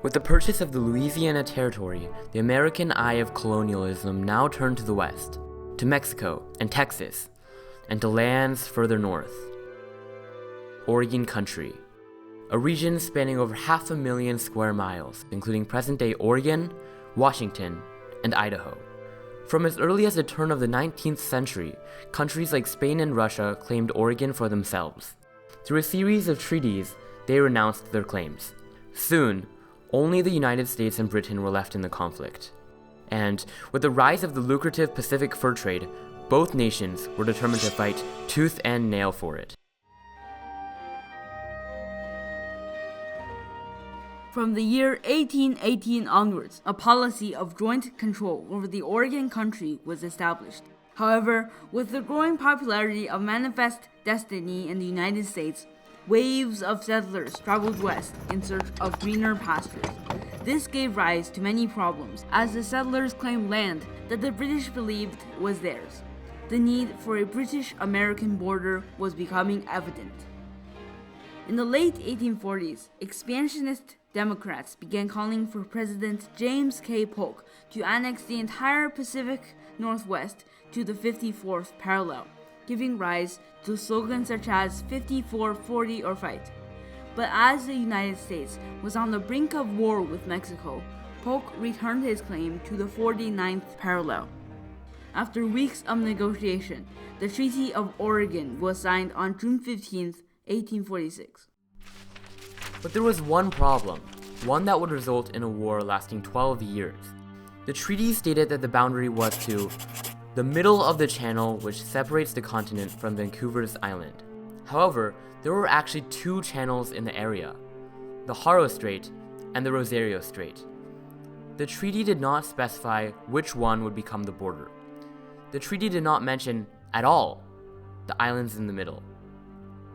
With the purchase of the Louisiana Territory, the American eye of colonialism now turned to the west, to Mexico and Texas, and to lands further north. Oregon Country, a region spanning over 500,000 square miles, including present-day Oregon, Washington, and Idaho. From as early as the turn of the 19th century, countries like Spain and Russia claimed Oregon for themselves. Through a series of treaties, they renounced their claims. Soon, only the United States and Britain were left in the conflict. And with the rise of the lucrative Pacific fur trade, both nations were determined to fight tooth and nail for it. From the year 1818 onwards, a policy of joint control over the Oregon Country was established. However, with the growing popularity of Manifest Destiny in the United States, waves of settlers traveled west in search of greener pastures. This gave rise to many problems, as the settlers claimed land that the British believed was theirs. The need for a British-American border was becoming evident. In the late 1840s, expansionist Democrats began calling for President James K. Polk to annex the entire Pacific Northwest to the 54th parallel, giving rise to slogans such as 54, 40, or fight. But as the United States was on the brink of war with Mexico, Polk returned his claim to the 49th parallel. After weeks of negotiation, the Treaty of Oregon was signed on June 15, 1846. But there was one problem, one that would result in a war lasting 12 years. The treaty stated that the boundary was to the middle of the channel which separates the continent from Vancouver's island. However, there were actually two channels in the area, the Haro Strait and the Rosario Strait. The treaty did not specify which one would become the border. The treaty did not mention at all the islands in the middle.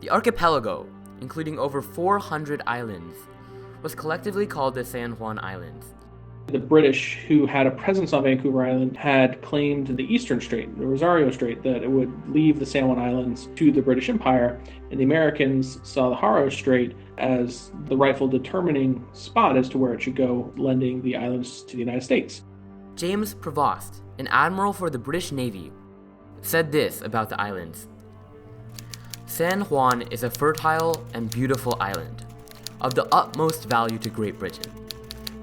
The archipelago, including over 400 islands, was collectively called the San Juan Islands. The British, who had a presence on Vancouver Island, had claimed the Eastern Strait, the Rosario Strait, that it would leave the San Juan Islands to the British Empire, and the Americans saw the Haro Strait as the rightful determining spot as to where it should go, lending the islands to the United States. James Prevost, an admiral for the British Navy, said this about the islands. San Juan is a fertile and beautiful island, of the utmost value to Great Britain.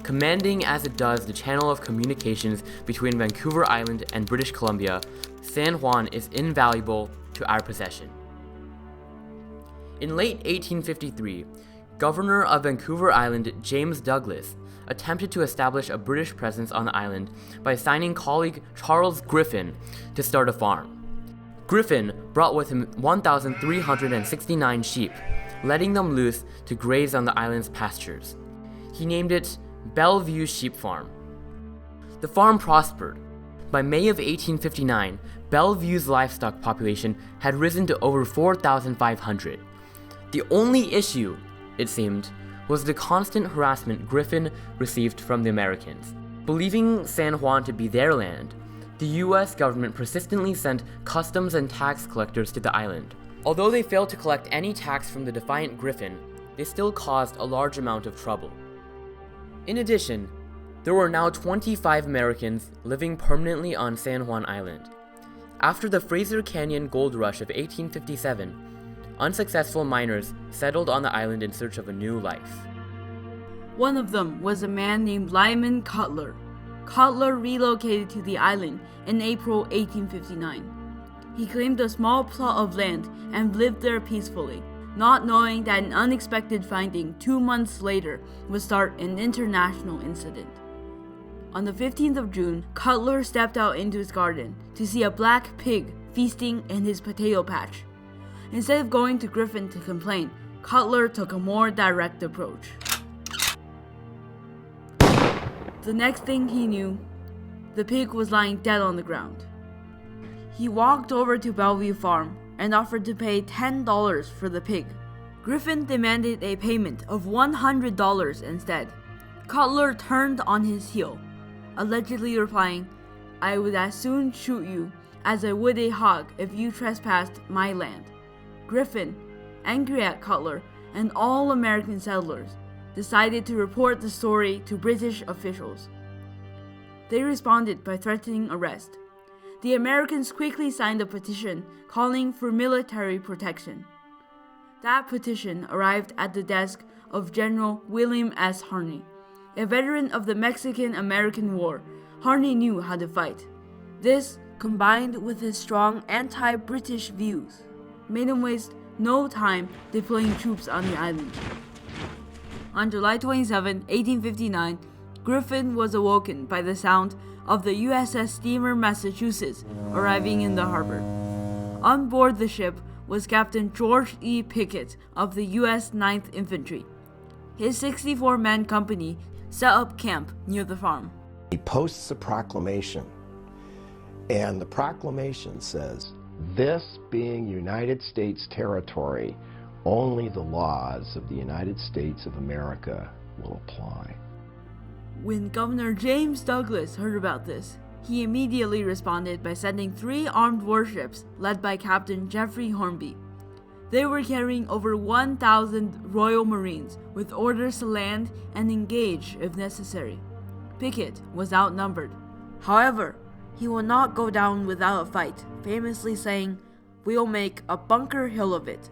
Commanding as it does the channel of communications between Vancouver Island and British Columbia, San Juan is invaluable to our possession. In late 1853, Governor of Vancouver Island James Douglas attempted to establish a British presence on the island by assigning colleague Charles Griffin to start a farm. Griffin brought with him 1,369 sheep, letting them loose to graze on the island's pastures. He named it Bellevue Sheep Farm. The farm prospered. By May of 1859, Bellevue's livestock population had risen to over 4,500. The only issue, it seemed, was the constant harassment Griffin received from the Americans. Believing San Juan to be their land, the US government persistently sent customs and tax collectors to the island. Although they failed to collect any tax from the defiant Griffin, they still caused a large amount of trouble. In addition, there were now 25 Americans living permanently on San Juan Island. After the Fraser Canyon gold rush of 1857, unsuccessful miners settled on the island in search of a new life. One of them was a man named Lyman Cutler. Cutler relocated to the island in April 1859. He claimed a small plot of land and lived there peacefully, not knowing that an unexpected finding 2 months later would start an international incident. On the 15th of June, Cutler stepped out into his garden to see a black pig feasting in his potato patch. Instead of going to Griffin to complain, Cutler took a more direct approach. The next thing he knew, the pig was lying dead on the ground. He walked over to Bellevue Farm and offered to pay $10 for the pig. Griffin demanded a payment of $100 instead. Cutler turned on his heel, allegedly replying, "I would as soon shoot you as I would a hog if you trespassed my land." Griffin, angry at Cutler and all American settlers, decided to report the story to British officials. They responded by threatening arrest. The Americans quickly signed a petition calling for military protection. That petition arrived at the desk of General William S. Harney. A veteran of the Mexican-American War, Harney knew how to fight. This, combined with his strong anti-British views, made him waste no time deploying troops on the island. On July 27, 1859, Griffin was awoken by the sound of the USS steamer Massachusetts arriving in the harbor. On board the ship was Captain George E. Pickett of the U.S. 9th Infantry. His 64-man company set up camp near the farm. He posts a proclamation, and the proclamation says, "This being United States territory, only the laws of the United States of America will apply." When Governor James Douglas heard about this, he immediately responded by sending 3 armed warships led by Captain Jeffrey Hornby. They were carrying over 1,000 Royal Marines with orders to land and engage if necessary. Pickett was outnumbered. However, he will not go down without a fight, famously saying, "We'll make a Bunker Hill of it."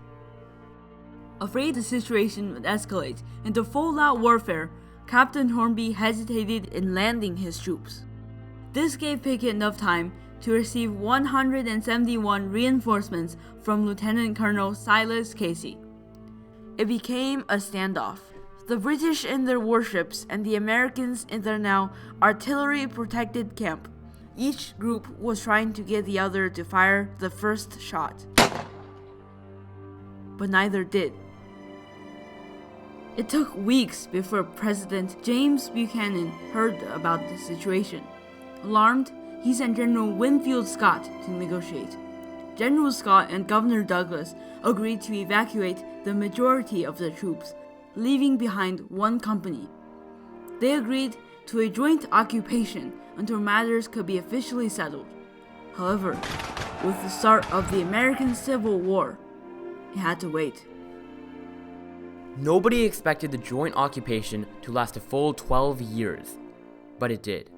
Afraid the situation would escalate into full-out warfare, Captain Hornby hesitated in landing his troops. This gave Pickett enough time to receive 171 reinforcements from Lieutenant Colonel Silas Casey. It became a standoff. The British in their warships and the Americans in their now artillery-protected camp. Each group was trying to get the other to fire the first shot, but neither did. It took weeks before President James Buchanan heard about the situation. Alarmed, he sent General Winfield Scott to negotiate. General Scott and Governor Douglas agreed to evacuate the majority of the troops, leaving behind 1 company. They agreed to a joint occupation until matters could be officially settled. However, with the start of the American Civil War, it had to wait. Nobody expected the joint occupation to last a full 12 years, but it did.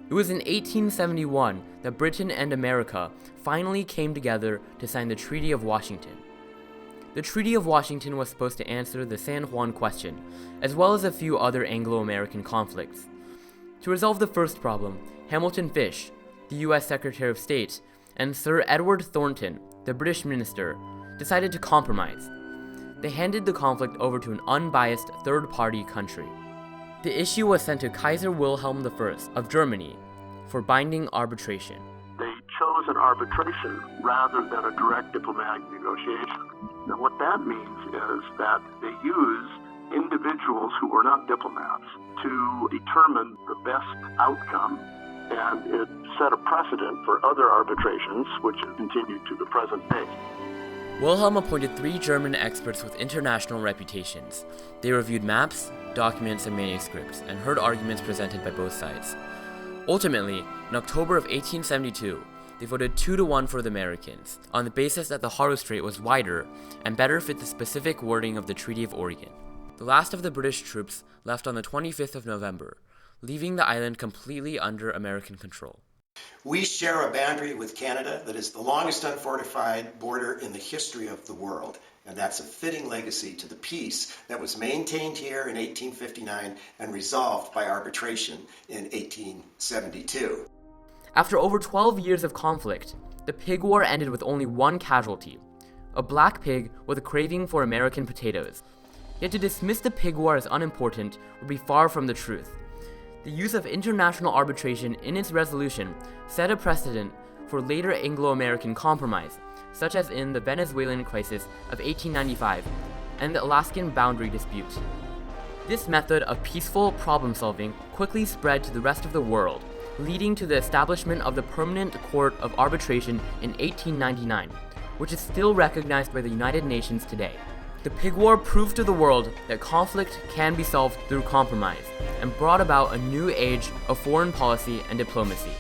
It was in 1871 that Britain and America finally came together to sign the Treaty of Washington. The Treaty of Washington was supposed to answer the San Juan question, as well as a few other Anglo-American conflicts. To resolve the first problem, Hamilton Fish, the US Secretary of State, and Sir Edward Thornton, the British minister, decided to compromise. They handed the conflict over to an unbiased third-party country. The issue was sent to Kaiser Wilhelm I of Germany for binding arbitration. They chose an arbitration rather than a direct diplomatic negotiation. And what that means is that they used individuals who were not diplomats to determine the best outcome, and it set a precedent for other arbitrations, which has continued to the present day. Wilhelm appointed 3 German experts with international reputations. They reviewed maps, documents, and manuscripts, and heard arguments presented by both sides. Ultimately, in October of 1872, they voted 2-1 for the Americans, on the basis that the Haro Strait was wider and better fit the specific wording of the Treaty of Oregon. The last of the British troops left on the 25th of November, leaving the island completely under American control. We share a boundary with Canada that is the longest unfortified border in the history of the world, and that's a fitting legacy to the peace that was maintained here in 1859 and resolved by arbitration in 1872. After over 12 years of conflict, the Pig War ended with only 1 casualty, a black pig with a craving for American potatoes. Yet to dismiss the Pig War as unimportant would be far from the truth. The use of international arbitration in its resolution set a precedent for later Anglo-American compromise, such as in the Venezuelan crisis of 1895 and the Alaskan boundary dispute. This method of peaceful problem-solving quickly spread to the rest of the world, leading to the establishment of the Permanent Court of Arbitration in 1899, which is still recognized by the United Nations today. The Pig War proved to the world that conflict can be solved through compromise, and brought about a new age of foreign policy and diplomacy.